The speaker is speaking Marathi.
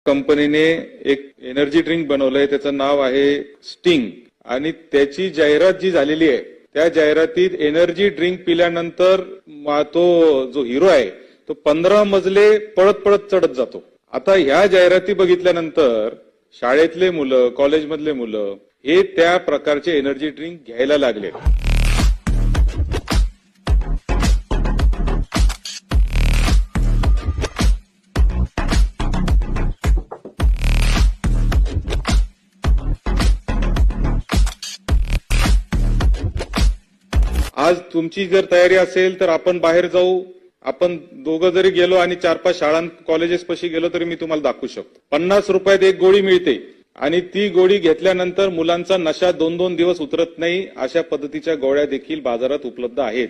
कंपनीने एक एनर्जी ड्रिंक बनवलंय, त्याचं नाव आहे स्टिंग, आणि त्याची जाहिरात जी झालेली आहे त्या जाहिरातीत एनर्जी ड्रिंक पिल्यानंतर तो जो हिरो आहे तो 15 मजले पळत पळत चढत जातो. आता ह्या जाहिराती बघितल्यानंतर शाळेतले मुलं, कॉलेजमधले मुलं हे त्या प्रकारचे एनर्जी ड्रिंक घ्यायला लागले. आज तुमची जर तयारी असेल तर आपण बाहेर जाऊ. आपण दोघं जरी गेलो आणि 4-5 शाळां कॉलेजेस पाशी गेलो तरी मी तुम्हाला दाखवू शकतो. 50 रुपयात एक गोळी मिळते आणि ती गोळी घेतल्यानंतर मुलांचा नशा 2-2 दिवस उतरत नाही. अशा पद्धतीच्या गोळ्या देखील बाजारात उपलब्ध आहेत.